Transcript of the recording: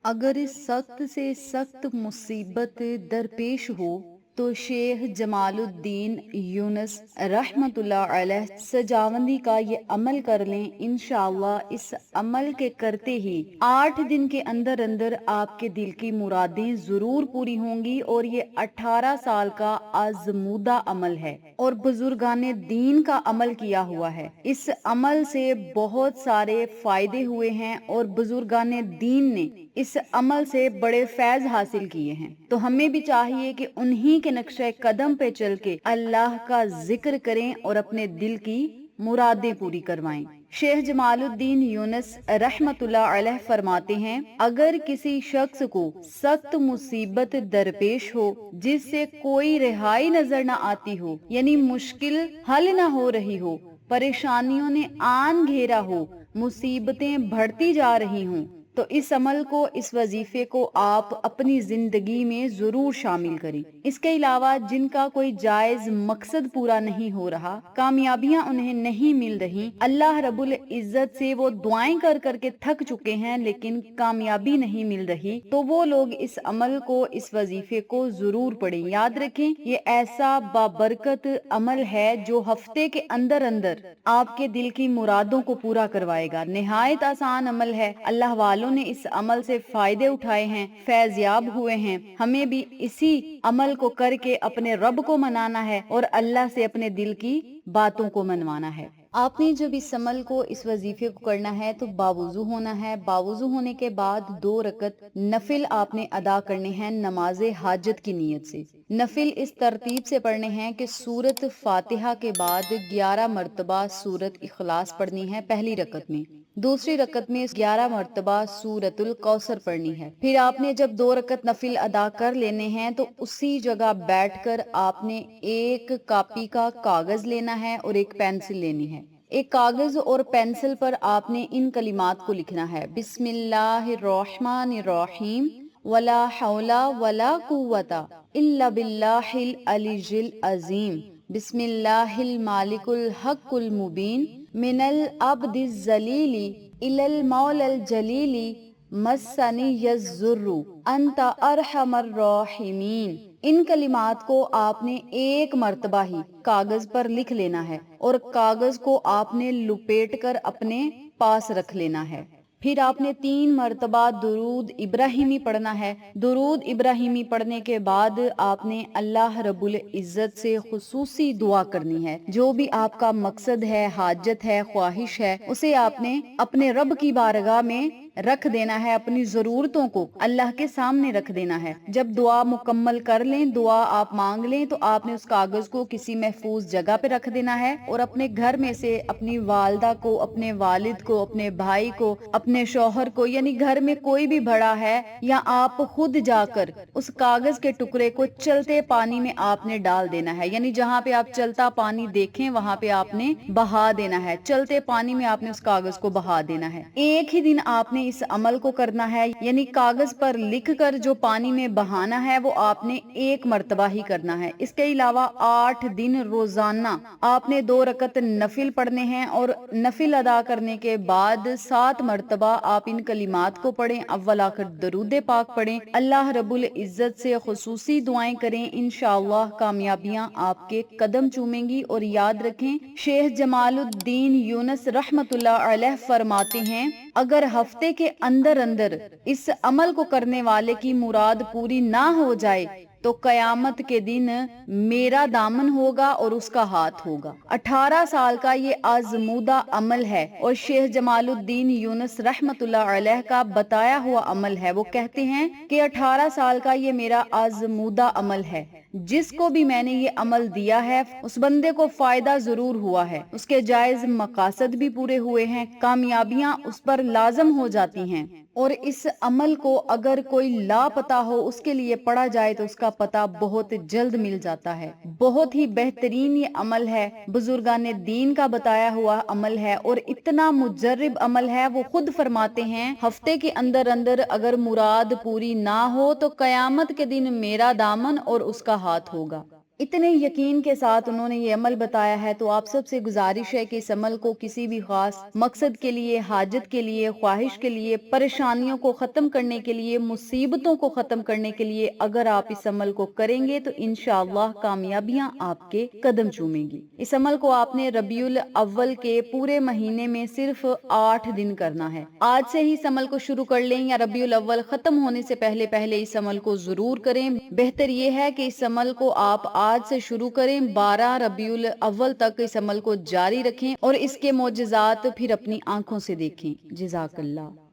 اگر سخت سے سخت مصیبت درپیش ہو تو شیخ جمال الدین یونس رحمت اللہ علیہ سجاوندی کا یہ عمل کر لیں، انشاءاللہ اس عمل کے کرتے ہی 8 دن کے اندر اندر آپ کے دل کی مرادیں ضرور پوری ہوں گی۔ اور یہ 18 سال کا آزمودہ عمل ہے اور بزرگان دین کا عمل کیا ہوا ہے۔ اس عمل سے بہت سارے فائدے ہوئے ہیں اور بزرگان دین نے اس عمل سے بڑے فیض حاصل کیے ہیں، تو ہمیں بھی چاہیے کہ انہی کے نقشہ قدم پہ چل کے اللہ کا ذکر کریں اور اپنے دل کی مرادیں پوری کروائیں۔ شیخ جمال الدین یونس رحمت اللہ علیہ فرماتے ہیں، اگر کسی شخص کو سخت مصیبت درپیش ہو جس سے کوئی رہائی نظر نہ آتی ہو، یعنی مشکل حل نہ ہو رہی ہو، پریشانیوں نے آن گھیرا ہو، مصیبتیں بڑھتی جا رہی ہوں، تو اس عمل کو، اس وظیفے کو آپ اپنی زندگی میں ضرور شامل کریں۔ اس کے علاوہ جن کا کوئی جائز مقصد پورا نہیں ہو رہا، کامیابیاں انہیں نہیں مل رہی، اللہ رب العزت سے وہ دعائیں کر کر کے تھک چکے ہیں لیکن کامیابی نہیں مل رہی، تو وہ لوگ اس عمل کو، اس وظیفے کو ضرور پڑھیں۔ یاد رکھیں، یہ ایسا بابرکت عمل ہے جو ہفتے کے اندر اندر آپ کے دل کی مرادوں کو پورا کروائے گا۔ نہایت آسان عمل ہے، اللہ والوں نے اس عمل سے فائدے اٹھائے ہیں، فیض یاب ہوئے ہیں۔ ہمیں بھی اسی عمل کو کر کے اپنے رب کو منانا ہے اور اللہ سے اپنے دل کی باتوں کو منوانا ہے۔ آپ نے جب اس عمل کو، اس وظیفے کو کرنا ہے تو باوضو ہونا ہے۔ باوضو ہونے کے بعد 2 رکعت نفل آپ نے ادا کرنے ہیں نماز حاجت کی نیت سے۔ نفل اس ترتیب سے پڑھنے ہیں کہ سورۃ فاتحہ کے بعد 11 مرتبہ سورۃ اخلاص پڑھنی ہے پہلی رکعت میں، دوسری رکعت میں 11 مرتبہ سورۃ الکوثر پڑھنی ہے۔ پھر آپ نے جب 2 رکعت نفل ادا کر لینے ہیں تو اسی جگہ بیٹھ کر آپ نے ایک کاپی کا کاغذ لینا ہے اور ایک پینسل لینی ہے۔ ایک کاغذ اور پینسل پر آپ نے ان کلمات کو لکھنا ہے، بسم اللہ الرحمن الرحیم، ولا حول ولا قوت الا باللہ العلی العظیم، بسم اللہ المالک الحق المبین، من العبد الذلیل الی المولا الجلیل، مسنی الضر انت ارحم الراحمین۔ ان کلمات کو آپ نے ایک مرتبہ ہی کاغذ پر لکھ لینا ہے اور کاغذ کو آپ نے لپیٹ کر اپنے پاس رکھ لینا ہے۔ پھر آپ نے 3 مرتبہ درود ابراہیمی پڑھنا ہے۔ درود ابراہیمی پڑھنے کے بعد آپ نے اللہ رب العزت سے خصوصی دعا کرنی ہے۔ جو بھی آپ کا مقصد ہے، حاجت ہے، خواہش ہے، اسے آپ نے اپنے رب کی بارگاہ میں رکھ دینا ہے، اپنی ضرورتوں کو اللہ کے سامنے رکھ دینا ہے۔ جب دعا مکمل کر لیں، دعا آپ مانگ لیں، تو آپ نے اس کاغذ کو کسی محفوظ جگہ پہ رکھ دینا ہے اور اپنے گھر میں سے اپنی والدہ کو، اپنے والد کو، اپنے بھائی کو، اپنے شوہر کو، یعنی گھر میں کوئی بھی بڑا ہے، یا آپ خود جا کر اس کاغذ کے ٹکڑے کو چلتے پانی میں آپ نے ڈال دینا ہے، یعنی جہاں پہ آپ چلتا پانی دیکھیں وہاں پہ آپ نے بہا دینا ہے، چلتے پانی میں آپ نے اس کاغذ کو بہا دینا ہے۔ ایک ہی دن آپ نے اس عمل کو کرنا ہے، یعنی کاغذ پر لکھ کر جو پانی میں بہانا ہے وہ آپ نے ایک مرتبہ ہی کرنا ہے۔ اس کے علاوہ 8 دن روزانہ آپ نے 2 رکعت نفل پڑھنے ہیں اور نفل ادا کرنے کے بعد 7 مرتبہ آپ ان کلمات کو پڑھیں، اول آخر درود پاک پڑھیں، اللہ رب العزت سے خصوصی دعائیں کریں، انشاءاللہ کامیابیاں آپ کے قدم چومیں گی۔ اور یاد رکھیں، شیخ جمال الدین یونس رحمت اللہ علیہ فرماتے ہیں، اگر ہفتے کے اندر اندر اس عمل کو کرنے والے کی مراد پوری نہ ہو جائے تو قیامت کے دن میرا دامن ہوگا اور اس کا ہاتھ ہوگا۔ 18 سال کا یہ آزمودہ عمل ہے اور شیخ جمال الدین یونس رحمت اللہ علیہ کا بتایا ہوا عمل ہے۔ وہ کہتے ہیں کہ 18 سال کا یہ میرا آزمودہ عمل ہے، جس کو بھی میں نے یہ عمل دیا ہے اس بندے کو فائدہ ضرور ہوا ہے، اس کے جائز مقاصد بھی پورے ہوئے ہیں، کامیابیاں اس پر لازم ہو جاتی ہیں۔ اور اس عمل کو اگر کوئی لاپتہ ہو، اس کے لیے پڑھا جائے تو اس کا پتہ بہت جلد مل جاتا ہے۔ بہت ہی بہترین یہ عمل ہے، بزرگان دین کا بتایا ہوا عمل ہے اور اتنا مجرب عمل ہے۔ وہ خود فرماتے ہیں، ہفتے کے اندر اندر اگر مراد پوری نہ ہو تو قیامت کے دن میرا دامن اور اس کا ہاتھ ہوگا۔ اتنے یقین کے ساتھ انہوں نے یہ عمل بتایا ہے، تو آپ سب سے گزارش ہے کہ اس عمل کو کسی بھی خاص مقصد کے لیے، حاجت کے لیے، خواہش کے لیے، پریشانیوں کو ختم کرنے کے لیے، مصیبتوں کو ختم کرنے کے لیے اگر آپ اس عمل کو کریں گے تو انشاءاللہ کامیابیاں آپ کے قدم چومیں گی۔ اس عمل کو آپ نے ربیع الاول کے پورے مہینے میں صرف 8 دن کرنا ہے۔ آج سے ہی اس عمل کو شروع کر لیں یا ربیع الاول ختم ہونے سے پہلے پہلے اس عمل کو ضرور کریں۔ بہتر یہ ہے کہ اس عمل کو آپ آج سے شروع کریں، 12 ربیع الاول تک اس عمل کو جاری رکھیں اور اس کے معجزات پھر اپنی آنکھوں سے دیکھیں۔ جزاک اللہ۔